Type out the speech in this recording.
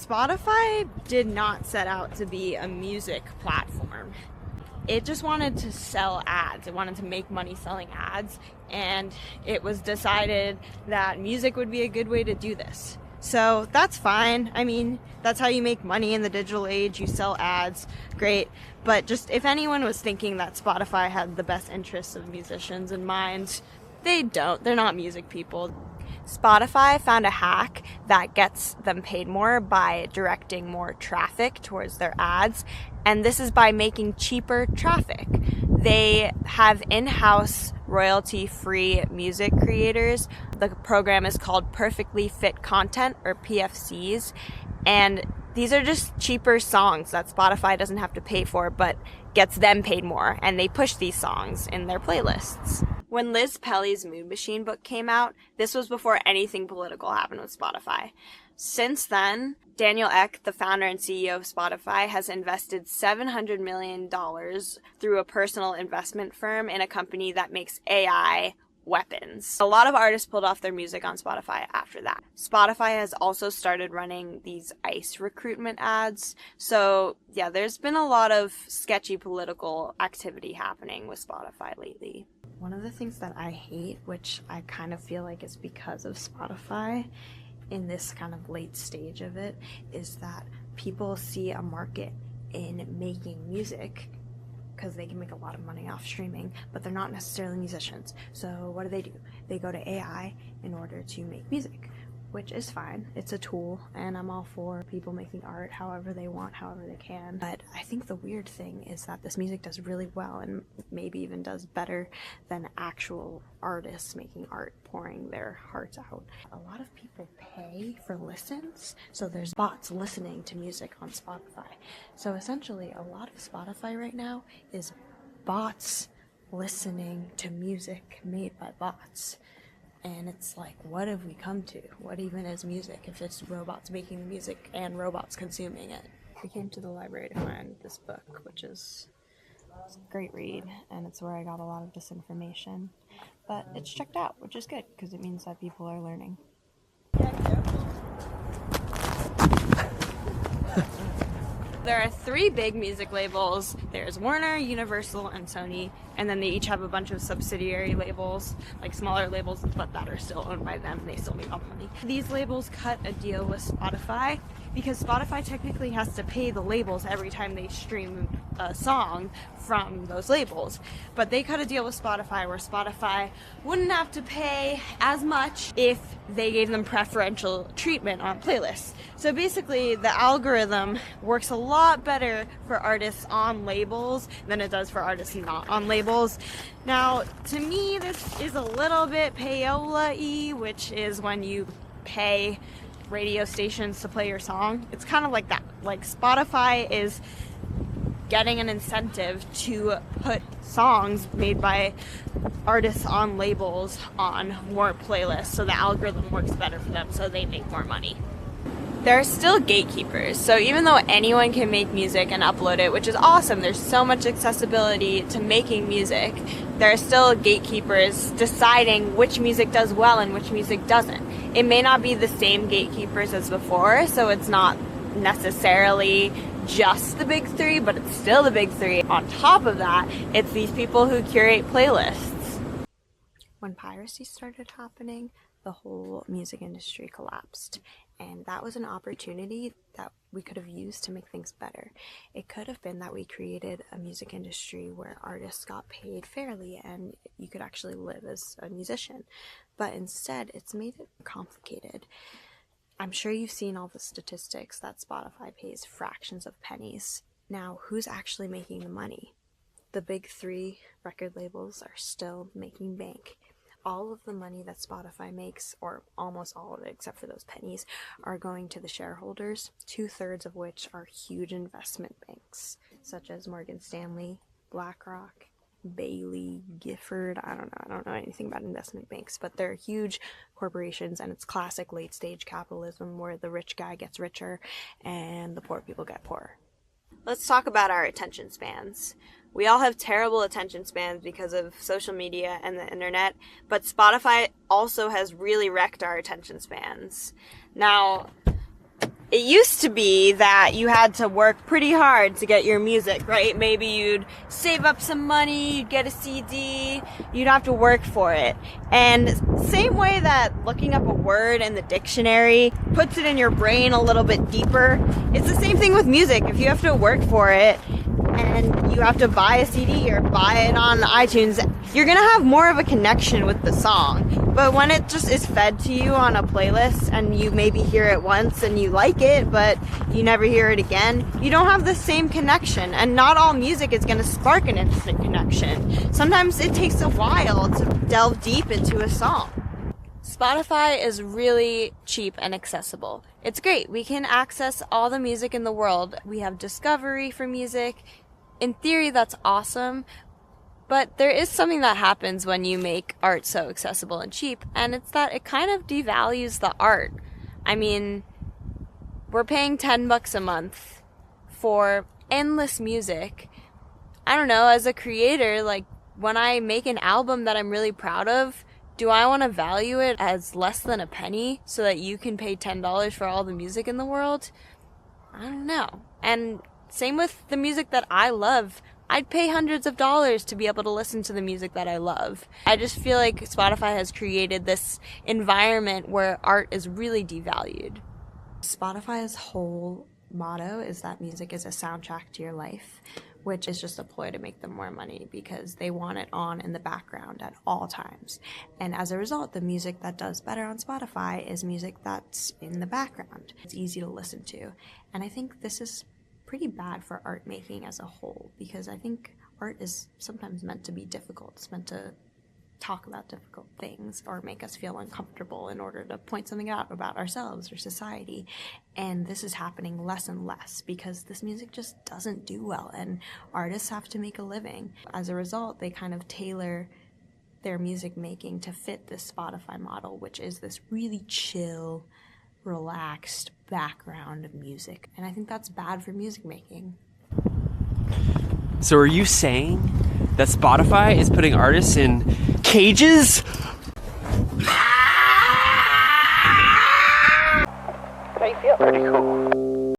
Spotify did not set out to be a music platform. It just wanted to sell ads. It wanted to make money selling ads, and it was decided that music would be a good way to do this. So that's fine. I mean, that's how you make money in the digital age. You sell ads. Great. But just if anyone was thinking that Spotify had the best interests of musicians in mind, they don't. They're not music people. Spotify found a hack that gets them paid more by directing more traffic towards their ads, and this is by making cheaper traffic. They have in-house royalty-free music creators. The program is called Perfectly Fit Content, or PFCs, and these are just cheaper songs that Spotify doesn't have to pay for, but gets them paid more, and they push these songs in their playlists. When Liz Pelly's Mood Machine book came out, this was before anything political happened with Spotify. Since then, Daniel Ek, the founder and CEO of Spotify, has invested $700 million through a personal investment firm in a company that makes AI weapons. A lot of artists pulled off their music on Spotify after that. Spotify has also started running these ICE recruitment ads. So yeah, there's been a lot of sketchy political activity happening with Spotify lately. One of the things that I hate, which I kind of feel like is because of Spotify in this kind of late stage of it, is that people see a market in making music because they can make a lot of money off streaming, but they're not necessarily musicians. So what do? They go to AI in order to make music, which is fine. It's a tool, and I'm all for people making art however they want, however they can. But I think the weird thing is that this music does really well, and maybe even does better than actual artists making art, pouring their hearts out. A lot of people pay for listens, so there's bots listening to music on Spotify. So essentially, a lot of Spotify right now is bots listening to music made by bots. And it's like, what have we come to? What even is music if it's robots making the music and robots consuming it? We came to the library to find this book, which is a great read, and it's where I got a lot of this information. But it's checked out, which is good, because it means that people are learning. There are 3 big music labels. There's Warner, Universal, and Sony, and then they each have a bunch of subsidiary labels, like smaller labels, but that are still owned by them. They still make all the money. These labels cut a deal with Spotify because Spotify technically has to pay the labels every time they stream a song from those labels. But they cut a deal with Spotify where Spotify wouldn't have to pay as much if they gave them preferential treatment on playlists. So basically, the algorithm works a lot better for artists on labels than it does for artists not on labels. Now, to me, this is a little bit payola-y, which is when you pay radio stations to play your song. It's kind of like that. Like, Spotify is getting an incentive to put songs made by artists on labels on more playlists, so the algorithm works better for them, so they make more money. There are still gatekeepers, so even though anyone can make music and upload it, which is awesome, there's so much accessibility to making music, there are still gatekeepers deciding which music does well and which music doesn't. It may not be the same gatekeepers as before, so it's not necessarily just the big 3, but it's still the big 3. On top of that, it's these people who curate playlists. When piracy started happening, the whole music industry collapsed. And that was an opportunity that we could have used to make things better. It could have been that we created a music industry where artists got paid fairly and you could actually live as a musician. But instead, it's made it complicated. I'm sure you've seen all the statistics that Spotify pays fractions of pennies. Now, who's actually making the money? The big 3 record labels are still making bank. All of the money that Spotify makes, or almost all of it except for those pennies, are going to the shareholders, 2/3 of which are huge investment banks, such as Morgan Stanley, BlackRock, Bailey, Gifford. I don't know anything about investment banks, but they're huge corporations, and it's classic late stage capitalism where the rich guy gets richer and the poor people get poorer. Let's talk about our attention spans. We all have terrible attention spans because of social media and the internet, but Spotify also has really wrecked our attention spans. Now, It used to be that you had to work pretty hard to get your music, right? Maybe you'd save up some money, you'd get a CD, you'd have to work for it. And same way that looking up a word in the dictionary puts it in your brain a little bit deeper, it's the same thing with music. If you have to work for it and you have to buy a CD or buy it on iTunes, you're gonna have more of a connection with the song. But when it just is fed to you on a playlist and you maybe hear it once and you like it, but you never hear it again, you don't have the same connection. And not all music is going to spark an instant connection. Sometimes it takes a while to delve deep into a song. Spotify is really cheap and accessible. It's great. We can access all the music in the world. We have discovery for music. In theory, that's awesome. But there is something that happens when you make art so accessible and cheap, and it's that it kind of devalues the art. I mean, we're paying $10 a month for endless music. I don't know, as a creator, like, when I make an album that I'm really proud of, do I want to value it as less than a penny so that you can pay $10 for all the music in the world? I don't know. And same with the music that I love. I'd pay hundreds of dollars to be able to listen to the music that I love. I just feel like Spotify has created this environment where art is really devalued. Spotify's whole motto is that music is a soundtrack to your life, which is just a ploy to make them more money because they want it on in the background at all times. And as a result, the music that does better on Spotify is music that's in the background. It's easy to listen to. And I think this is pretty bad for art making as a whole, because I think art is sometimes meant to be difficult. It's meant to talk about difficult things or make us feel uncomfortable in order to point something out about ourselves or society. And this is happening less and less because this music just doesn't do well and artists have to make a living. As a result, they kind of tailor their music making to fit this Spotify model, which is this really chill, relaxed background of music. And I think that's bad for music making. So are you saying that Spotify is putting artists in cages